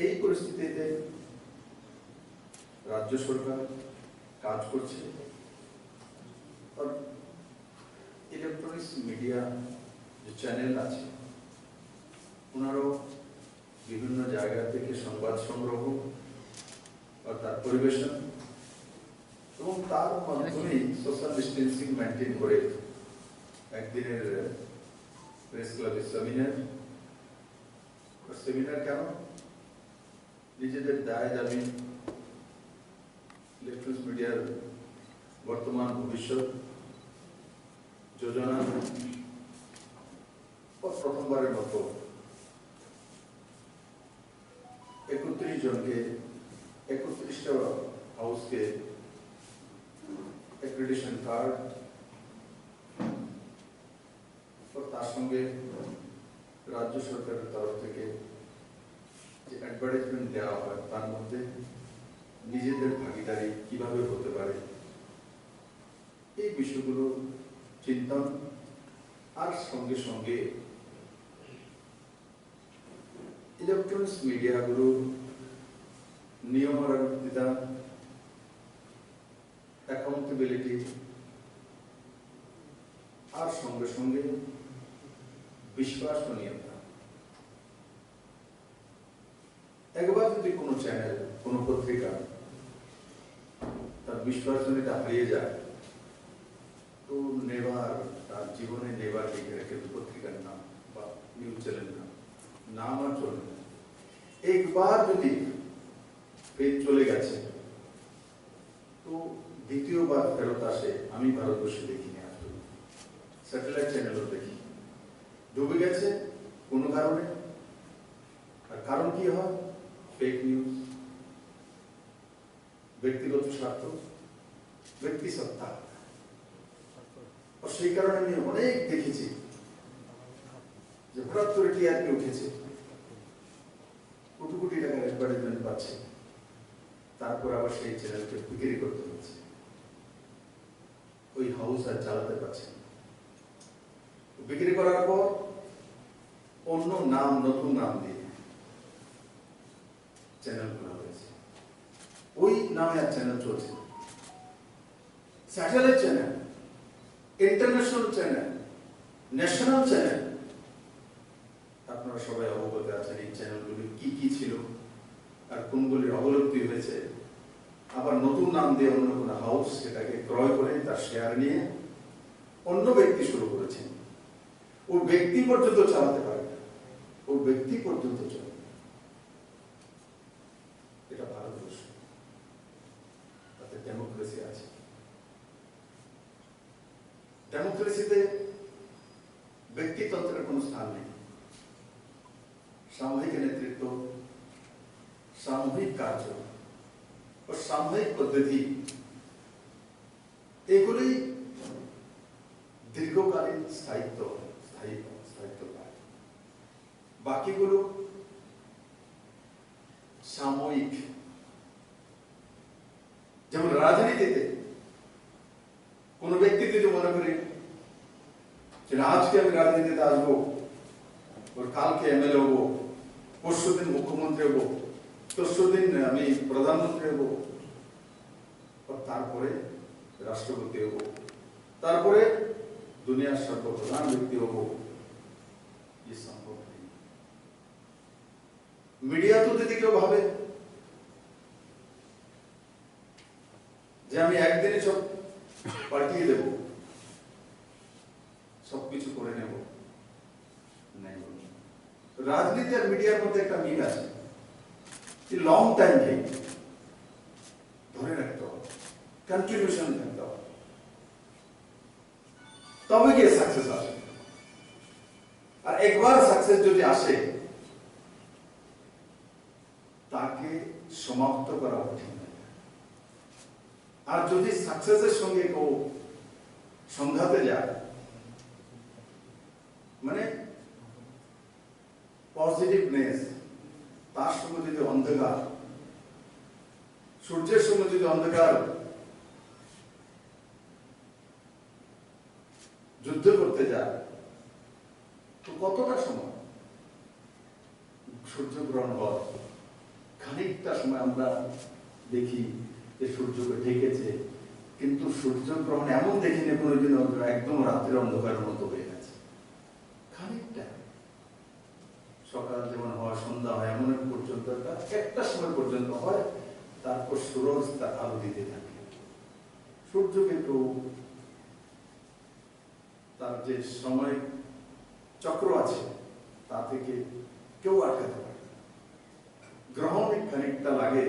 এই পরিস্থিতিতে রাজ্য সরকার কাজ করছে। আর ইলেকট্রনিক্স মিডিয়া যে চ্যানেল আছে ওনারও বিভিন্ন জায়গা থেকে সংবাদ সংগ্রহ আর তার পরিবেশন এবং তার মাধ্যমে সোশ্যাল ডিস্টেন্সিং মেনটেন করে একদিনের প্রেস ক্লাবের সেমিনার কেন নিজেদের দায় দাবি ইলেকট্রনিক্স মিডিয়ার বর্তমান ভবিষ্যৎ যোজনা প্রথমবারের মতো 31 জনকে 31টা হাউসকে অ্যাক্রেডিটেশন কার্ড তার সঙ্গে রাজ্য সরকারের তরফ থেকে যে অ্যাডভার্টাইজমেন্ট দেওয়া হয় তার মধ্যে নিজেদের ভাগিদারি কিভাবে হতে পারে এই বিষয়গুলো চিন্তন আর সঙ্গে সঙ্গে ইলেকট্রনিক্স মিডিয়াগুলো নিয়মানুবর্তিতা অ্যাকাউন্টেবিলিটি আর সঙ্গে সঙ্গে বিশ্বসনীয়তা। একবার যদি কোনো চ্যানেল কোনো পত্রিকা তার বিশ্বসনীয়তা হারিয়ে যায় তো নেবার তার জীবনে নেবার লিখে রেখে পত্রিকার নাম বা নিউজ চ্যানেল নাম আর চলবে না। একবার যদি পেজ চলে গেছে তো দ্বিতীয়বার ফেরত আসে আমি ভারতবর্ষে দেখিনি আসলে স্যাটেলাইট চ্যানেলও দেখি ডুবে গেছে কোনো কারণে। আর কারণ কি হয়? ফেক নিউজ, ব্যক্তিগত স্বার্থ, ব্যক্তি সত্তা। আর সেই কারণে আমি অনেক দেখেছি যে হঠাৎ করে টিআরপি উঠেছে, কোটি কোটি টাকার অ্যাডভার্টাইজমেন্ট পাচ্ছে, তারপর আবার সেই চ্যানেলকে বিক্রি করতে হচ্ছে, ওই হাউস আর চালাতে পারছে। বিক্রি করার পর অন্য নাম, নতুন নাম দিয়ে চ্যানেল খোলা হয়েছে, ওই নামে আর চ্যানেল চলছে। Satellite channel, international channel, national channel, আপনারা সবাই অবগত আছেন এই চ্যানেলগুলি কি কি ছিল আর কোনগুলির অবলুপ্তি হয়েছে। আবার নতুন নাম দিয়ে অন্য কোনো হাউস সেটাকে ক্রয় করে তার শেয়ার নিয়ে অন্য ব্যক্তি শুরু করেছেন। ও ব্যক্তি পর্যন্ত চালাতে পারে, ও ব্যক্তি পর্যন্ত চলে। এটা ভারতবর্ষ, তাতে ডেমোক্রেসি আছে। ডেমোক্রেসিতে ব্যক্তিতন্ত্রের কোনো স্থান নেই। সামূহিক নেতৃত্ব, সামূহিক কার্য ও সামূহিক পদ্ধতি এগুলি দীর্ঘকালীন স্থায়িত্ব পায়। বাকিগুলো সাময়িক। যেমন রাজনীতিতে কোন ব্যক্তি যদি মনে করি যে আজকে আমি রাজনীতিতে আসবো, ওর কালকে এমএলএ হবো, পরশুদিন মুখ্যমন্ত্রী হবো, তরশুদিন আমি প্রধানমন্ত্রী হবো, তারপরে রাষ্ট্রপতি হবো, তারপরে দুনিয়ার সর্বপ্রধান ব্যক্তি হবো, ये संभव नहीं। মিডিয়া তো যদি কেউ ভাবে যে আমি একদিনে সব পাল্টিয়ে দেব, সবকিছু করে নেব, রাজনীতি আর মিডিয়ার মধ্যে একটা মিল আছে, লং টাইম ধরে রাখতে হবে, কন্ট্রিবিউশন থাকতে হবে, তবে গিয়ে সাকসেস আসে। আর একবার সাকসেস যদি আসে তাকে সমাপ্ত করা কঠিন। আর যদি সাকসেসের সঙ্গে কেউ সংঘাতে যায়, মানে পজিটিভনেস, তার সঙ্গে যদি অন্ধকার, সূর্যের সঙ্গে যদি অন্ধকার যুদ্ধ করতে যায় তো কতটা সময় সূর্যগ্রহণ হয়, খানিকটা সময় আমরা দেখি যে সূর্যকে ঢেকেছে, কিন্তু সূর্যগ্রহণ এমন দেখিনি কোনোদিন একদম রাত্রের অন্ধকারের মতো হয়ে গেছে। খানিকটা সকাল যেমন হয়, সন্ধ্যা হয়, এমন পর্যন্ত একটা সময় পর্যন্ত হয়, তারপর সূরজ তার আলো দিতে থাকে। সূর্যকে তো তার যে সময় চক্র আছে তা থেকে কেউ আটকাতে পারে। গ্রহণ খানিকটা লাগে,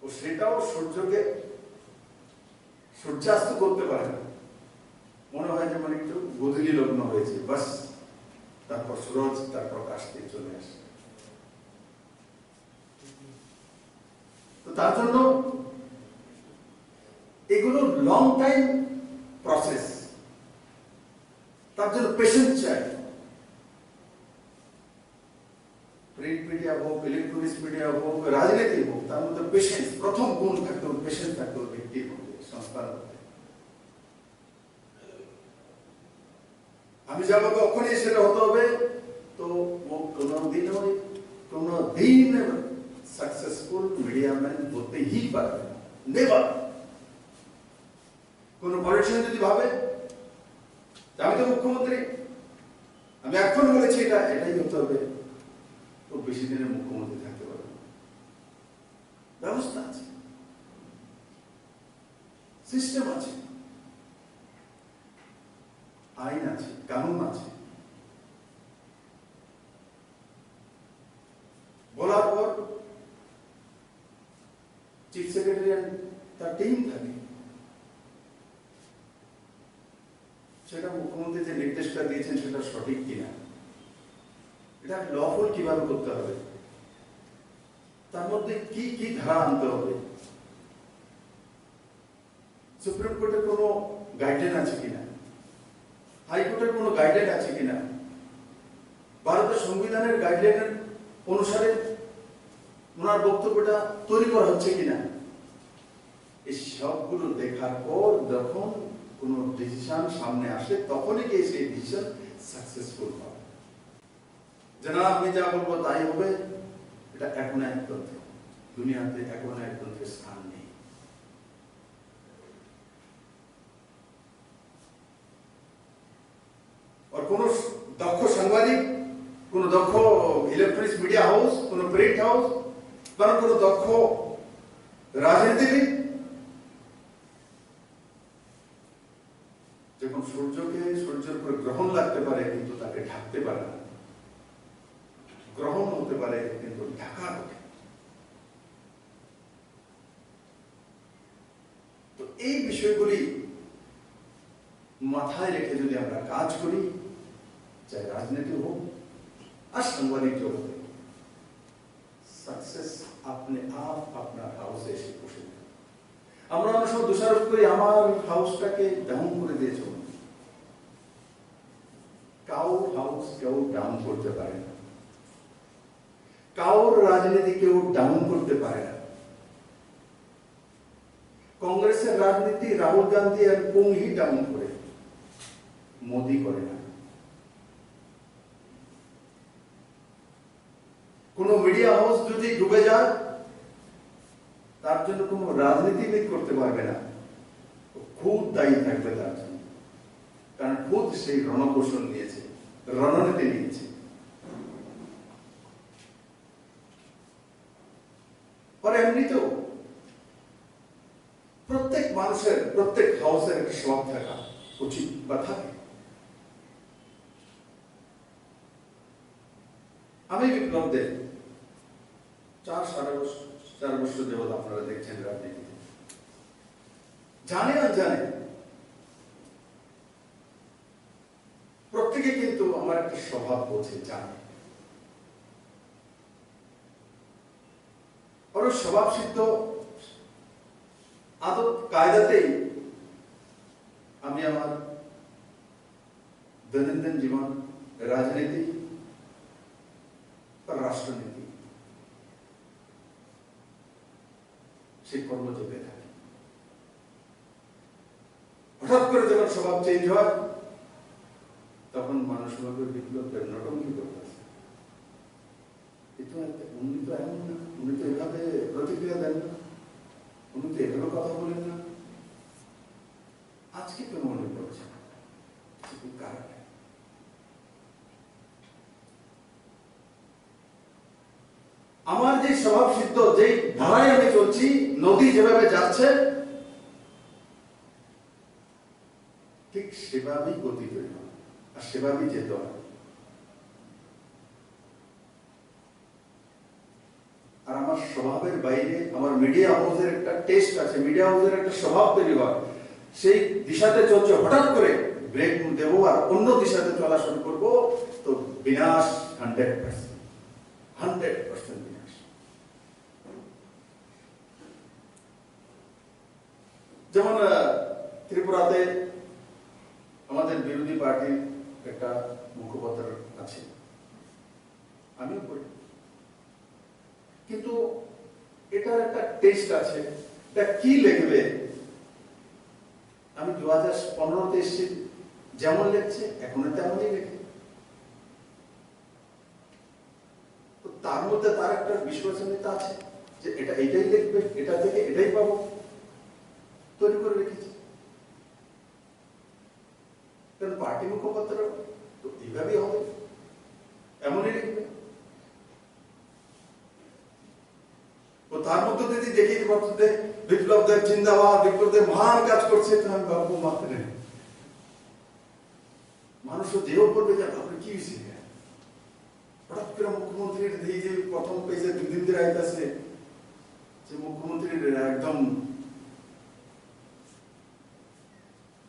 ও সেটাও সূর্যকে সূর্যাস্ত করতে পারে না। মনে হয় যেমন একটু গোধূলি লগ্ন হয়েছে, বাস তারপর সূরজ তার প্রকাশ দিয়ে চলে আসে। তো তার জন্য এগুলো লং টাইম প্রসেস, তার জন্য পেশেন্স চাই। প্রিন্ট মিডিয়া হোক, ইলেকট্রনিক্স মিডিয়া হোক, রাজনীতি হোক, তার মধ্যে পেশেন্স, প্রথম গুণ থাকতে হবে, পেশেন্স থাকতে হবে ব্যক্তির মধ্যে, সংস্থার মধ্যে। আমি যাবো কখনই সেটা হতে হবে, তো ও কোনদিন সাকসেসফুল মিডিয়াম্যান হতেই পারবে না, নেভার। কোন পলিটিশিয়ান যদি ভাবে আমি তো মুখ্যমন্ত্রী, আমি এখন বলেছি এটাই হতে হবে, তো বেশি দিনের মুখ্যমন্ত্রী থাকতে পারবে না। ব্যবস্থা আছে, সিস্টেম আছে, আইন আছে, কানুন আছে। বলার পর চিফ সেক্রেটারি তার টিম থাকে, সেটা মুখ্যমন্ত্রী যে নির্দেশটা দিয়েছেন সেটা সঠিক কিনা, এটা লফুল কিভাবে করতে হবে, তার মধ্যে কি কি ধারা আনতে হবে, সুপ্রিম কোর্টের কোনো গাইডলাইন আছে কিনা, হাইকোর্টের কোনো গাইডলাইন আছে কিনা, ভারতের সংবিধানের গাইডলাইনের অনুসারে ওনার বক্তব্যটা তৈরি করা হচ্ছে কিনা, এই সবগুলো দেখার পর যখন কোন ডিসিশন সামনে আসে তখনই গিয়ে সেই ডিসিশন সাকসেসফুল হবে। যে না আমি যা বলবো তাই হবে, এটা এখন একতন্ত্র, দুনিয়াতে এখন একতন্ত্রের স্থান নেই। আর কোন দক্ষ সাংবাদিক, কোন দক্ষ ইলেকট্রনিক্স মিডিয়া হাউস, কোন প্রিন্ট হাউস, বা কোন দক্ষ রাজনীতিবিদ যখন সূর্যের উপর গ্রহণ লাগতে পারে কিন্তু তাকে ঢাকতে পারে না, গ্রহণ হতে পারে কিন্তু ঢাকা হবে। তো এই বিষয়গুলি মাথায় রেখে যদি আমরা কাজ করি, চাই রাজনীতি হোক আর সাংবাদিক জগতে, সাকসেস আপনি আপনার হাউসে এসে বসে। আমরা অনেক সময় দোষারোপ করি আমার হাউসটাকে ডাউন করে দিয়েছ। কাউর হাউস কেউ ডাউন করতে পারে না, কাউর রাজনীতি কেউ ডাউন করতে পারে না। কংগ্রেসের রাজনীতি রাহুল গান্ধী আর পুংহি ডাউন করে, মোদি করে না। কোন মিডিয়া হাউস যদি ডুবে যায় তার জন্য কোন রাজনীতিবিদ করতে পারবে না, খুব দায়ী থাকবে তার জন্য, কারণ খুব সেই রণকৌশল নিয়েছে, রণনীতি নিয়েছে। আর এমনিতেও প্রত্যেক মানুষের, প্রত্যেক হাউসের একটা স্বভাব থাকা উচিত বা থাকে। আমি বিপ্লব দেব 4 বছর যাবৎ আপনারা দেখছেন রাজনীতিতে, জানে না জানে প্রত্যেকে কিন্তু আমার একটা স্বভাব বোঝে, জানে। আর স্বভাব সিদ্ধ আদত কায়দাতেই আমি আমার দৈনন্দিন জীবন, রাজনীতি আর রাষ্ট্রনীতি সেই কর্মযোগে থাকে। হঠাৎ করে যখন স্বভাব চেঞ্জ হয় তখন মানুষ ভাবে বিপ্লবের নটঙ্কি করতেছে। উনি তো এমন না, উনি তো এভাবে প্রতিক্রিয়া দেন না, উনি তো এভাবে কথা বলেন না, আজকে কেন মনে পড়ছে? কারণ আমার যে স্বভাব সিদ্ধ যে ধারায় আমি চলছি, নদী যেভাবে যাচ্ছে ঠিক সেভাবেই গতি তৈরি হয় আর সেভাবেই যেতে হয়। আর আমার স্বভাবের বাইরে আমার মিডিয়া হাউসের একটা টেস্ট আছে, মিডিয়া হাউসের একটা স্বভাব তৈরি হয়, সেই দিশাতে চলছে, হঠাৎ করে ব্রেক দেবো আর অন্য দিশাতে চলা শুরু করবো, তো বিনাশ 100% বিনাশ। যেমন ত্রিপুরাতে আমাদের বিরোধী পার্টির একটা মুখপাত্র আছে, আমিও করি, কিন্তু এটার একটা টেস্ট আছে, এটা কি লিখবে। আমি 2015-তে এসেছি, যেমন লিখছে এখনো তেমনই লেখে, তো তার মধ্যে তার একটা বিশ্বসনীয়তা আছে যে এটা এটাই লিখবে, এটা থেকে এটাই পাবো, তৈরি করে রেখেছি। কারণ পার্টি মুখপাত্র তো এইভাবেই হবে, এমনই লিখবে। তার মধ্যে যদি দেখি বিপ্লব দেব জিন্দাবাদ, বিপ্লব দেব মহান কাজ করছে, তো আমি ভাববো মাত্র নেই, মানুষ দেহ করবে যে ভাববে কি হয়েছে, হঠাৎ করে মুখ্যমন্ত্রীর এই যে প্রথম পেজে 2 দিন ধরে আইতাছে যে মুখ্যমন্ত্রীর একদম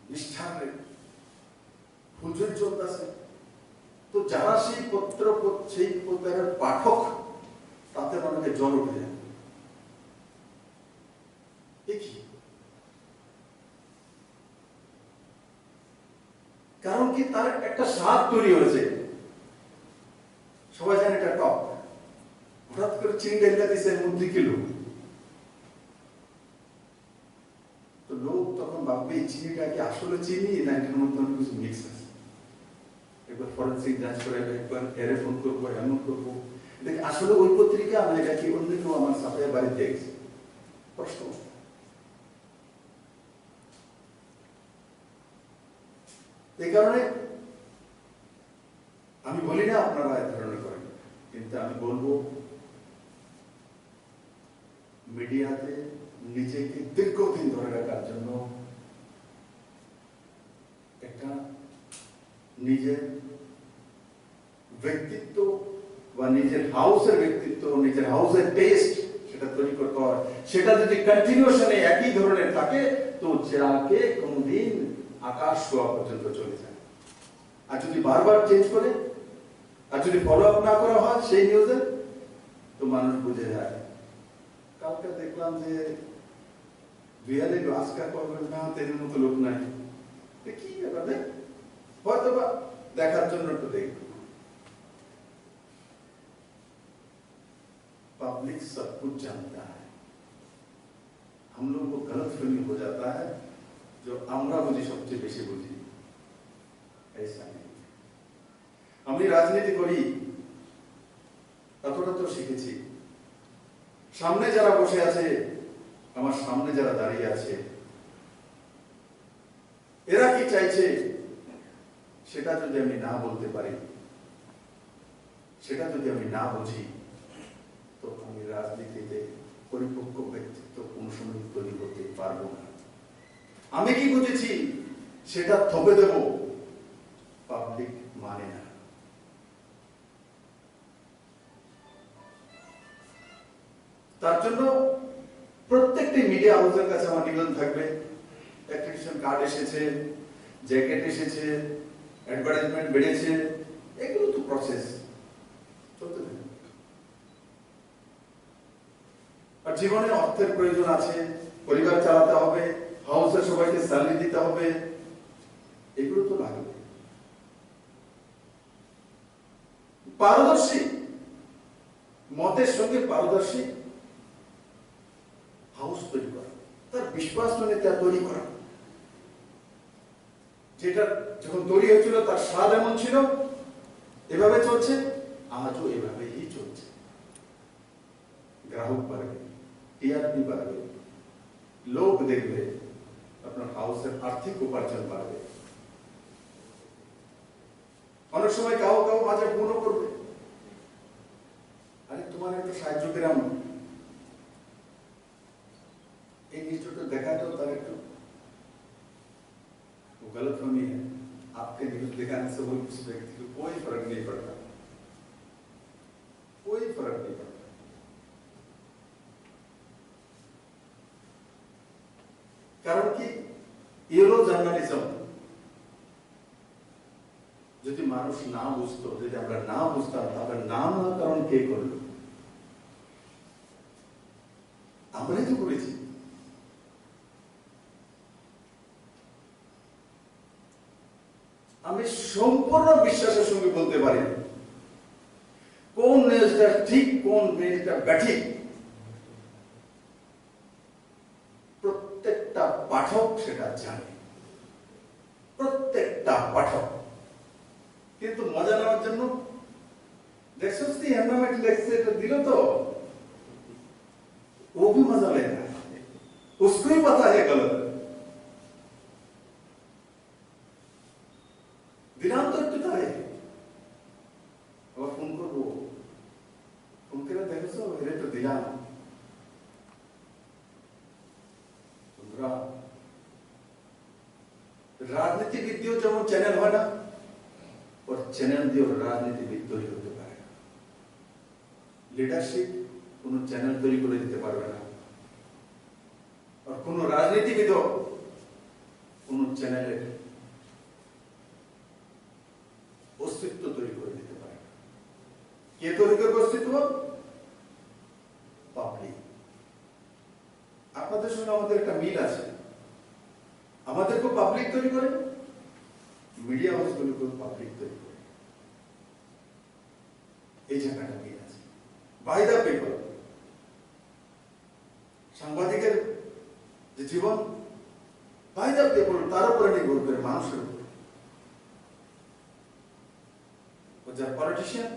নিষ্ঠার ফুলঝুরি চলতেছে, তো যারা সেই পত্র সেই পত্রের পাঠক তাতে অনেকে জ্বর উঠে যায়। কারণ কি, তার একটা স্বাদ তৈরি হয়েছে, সবাই জানে এটা টক, হঠাৎ করে চিনি ঢেলে দিছে মধ্যে কিলো, তো লোক তখন ভাববে চিনিটা কি আসলে চিনি না এটার মধ্যে অনেক কিছু মিক্স আছে। একবার ফরেন্সিক যাঞ্চ করে, একবার এরে ফোন করবো, এমন করবো, দেখি আসলে ওই পত্রিকা না, এটা কি অন্য কেউ আমার সাথে বাড়িতে গেছে, প্রশ্ন। এই কারণে আমি বলি না আপনারা এই ধরনের করেন, কিন্তু আমি বলবো মিডিয়াতে নিজেকে দীর্ঘদিন ধরে রাখার জন্য একটা নিজের ব্যক্তিত্ব বা নিজের হাউসের ব্যক্তিত্ব, নিজের হাউসের টেস্ট সেটা তৈরি করতে হয়। সেটা যদি কন্টিনিউশনে একই ধরনের থাকে, তো যাকে কোনদিন আকাশ ছোঁয়া পর্যন্ত চলে যায়। আর যদি বারবার চেঞ্জ করে, আর যদি ফলো আপ না করা হয় সেই নিউজে, তো মানুষ বুঝে যায়। কালকে দেখলাম যে বিহারে গ্লাসকার করবেন না, তেলের মতো লোক নাই, কি ব্যাপার, হয়তো বা দেখার জন্য একটু দেখব। पब्लिक सब कुछ जानता है, हम लोग को गलत फहमी हो जाता है जो আমরা বুঝি সবচেয়ে বেশি বুঝি, ऐसा नहीं। আমি রাজনীতি করি, এতটা তো শিখেছি। সামনে যারা বসে আছে, আমার সামনে যারা দাঁড়িয়ে আছে, এরা কি চাইছে সেটা যদি আমি না বলতে পারি, সেটা যদি আমি না বুঝি, তো আমি রাজনীতিতে পরিপক্ক ব্যক্তিত্ব কোনো সময় তৈরি করতে পারবো না। আমি কি বুঝেছি সেটা থপে দেব, পাবলিক মানে না। তার জন্য প্রত্যেকটি মিডিয়া হাউসের কাছে আমার নিবেদন থাকবে, অ্যাক্রিডিটেশন কার্ড এসেছে, জ্যাকেট এসেছে, অ্যাডভার্টাইজমেন্ট বেড়েছে, এগুলো তো প্রসেস চলতে থাকে। আর জীবনে অর্থের প্রয়োজন আছে, পরিবার চালাতে হবে, হাউসে সবাইকে স্যালারি দিতে হবে, এগুলো তো লাগবে। পারদর্শী মতের সঙ্গে পারদর্শী হাউস তৈরি করা, তার বিশ্বাস তৈরি করা, যেটা যখন তৈরি হয়েছিল তার স্বাদ এমন ছিল, এভাবে চলছে, আজও এভাবেই চলছে। গ্রাহক বাড়বে, টিআরপি বাড়বে, লোক দেখবে, আপনার হাউসের আর্থিক উপার্জন বাড়বে। অনেক সময় কাউ কাউ মাঝে ফোনও করবে, আরে তোমার একটু সাহায্য পেলাম, এই জিনিসটা দেখা दो, তার একটু वो गलतफहमी है। आपके न्यूज दिखाने से वो उस व्यक्ति को कोई फर्क नहीं पड़ता, कोई फर्क नहीं पड़ता। কারণ কি, ইউরো জার্নালিজম যদি মানুষ না বুঝতো, যদি আমরা না বুঝতাম, তাহলে নাম নামকরণ কে করলো? আমরাই তো করেছি। আমি সম্পূর্ণ বিশ্বাসের সঙ্গে বলতে পারি কোন নিউজটা ঠিক, কোন নিউজটা ব্যাঠিক, প্রত্যেকটা পাঠক সেটা জানে, প্রত্যেকটা পাঠক। কিন্তু মজা নেওয়ার জন্য দেখছিস তুই এনভায়রনমেন্ট লেখছে, এটা দিল তো, वो भी मजा ले रहा है, उसको ही पता है गलत। দিলাম তো একটু তাই, আবার ফোন করবো, ফোন করে দেখেছো এটা তো দিলাম। বন্ধুরা, রাজনীতিবিদও যেমন চ্যানেল হয় না, ওর চ্যানেল দিয়ে রাজনীতিবিদ তৈরি হতে পারে না। লিডারশিপ কোন চ্যানেল তৈরি করে দিতে পারবে না, আর কোন রাজনীতিবিদও কোন চ্যানেলের অস্তিত্ব তৈরি করে দিতে পারে না। কে তৈরি করবে অস্তিত্ব? পাবলিক। আপনাদের সঙ্গে আমাদের একটা মিল আছে, আমাদেরকে পাবলিক তৈরি করে, মিডিয়া হাউসগুলোকে পাবলিক তৈরি করে, এই জায়গাটা মিল আছে। বাই দ্য পেপার, সাংবাদিকের যে জীবন বাই দ্য পেপার, তার উপরে নির্ভর করে, মানুষের উপরে। যারা পলিটিশিয়ান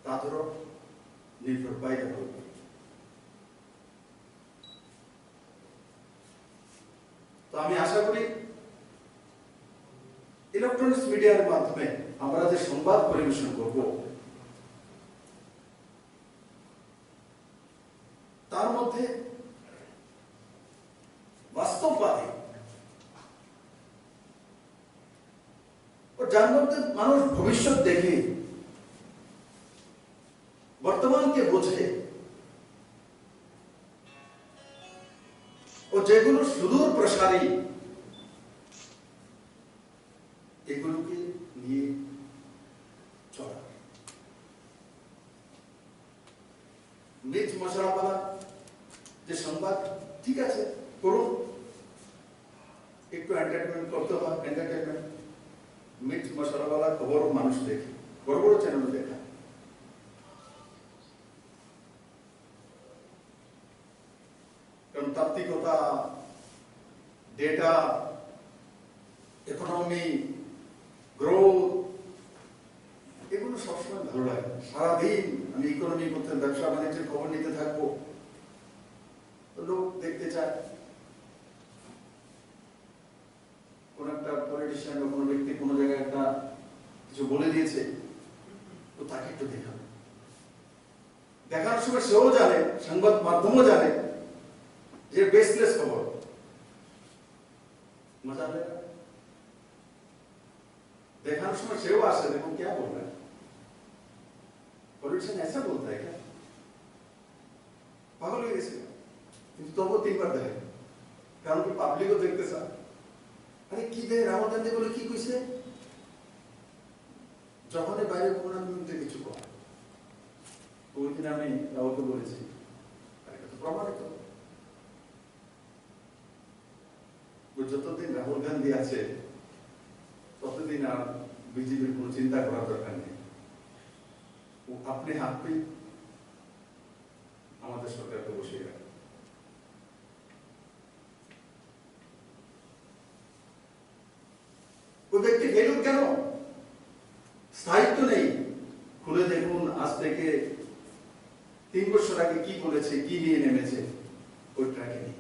তাদেরও নির্ভর বাই দ্য পেপার। তো আমি আশা করি ইলেকট্রনিক্স মিডিয়ার মাধ্যমে আমরা যে সংবাদ পরিবেশন করব, তার মধ্যে বাস্তববাদী ও যার মধ্যে মানুষ ভবিষ্যৎ দেখে, বর্তমানকে বোঝে, ও যেগুলো সুদূর প্রসারী, এগুলোকে নিয়ে চলা। মিথ মশলাওয়ালা যে সংবাদ, ঠিক আছে করুন, একটু এন্টারটেনমেন্ট করতে হয়, এন্টারটেনমেন্ট। মিথ মশলাওয়ালা খবর মানুষ দেখে, বড় বড় চ্যানেল দেখা। কারণ তাত্ত্বিকতা, ডেটা, ইকোনমি, গ্রোথ, এগুলো সবসময় ভালো লাগে। সারাদিন আমি ইকোনমি করতে, ব্যবসা বাণিজ্যের খবর নিতে থাকবো, লোক দেখতে চায়। কোন একটা পলিটিশিয়ান বা কোনো ব্যক্তি কোনো জায়গায় একটা কিছু বলে দিয়েছে, তো তাকে একটু দেখাবে। দেখানোর সময় সেও জানে, সংবাদ মাধ্যমও জানে যে বেসলেস খবর। मजा आएगा। देखा उसमें सेवा से देखो क्या बोल रहा है, पॉलिटिशियन ऐसा बोलता है क्या, पागल हो गए इसमें। तो वो 3 बार देखे, कारण कि पब्लिक को देखते साथ, अरे की दे राहुल गांधी बोले की कुछ যখন বাইরে কোন মিনিটে কিছু কর, ওই দিন আমি রাহুলকে বলেছি, এটা তো প্রমাণিত, যতদিন রাহুল গান্ধী আছে ততদিন আর বিজেপির কোনো চিন্তা করার দরকার নেই, ও আপনি হাতে আমাদের সরকারকে বসিয়ে রাখে। ও ব্যক্তি ফেলুন কেন, স্থায়িত্ব নেই। খুলে দেখুন আজ থেকে 3 বছর আগে কি বলেছে, কি নিয়ে নেমেছে, ওই ট্র্যাকে নেই।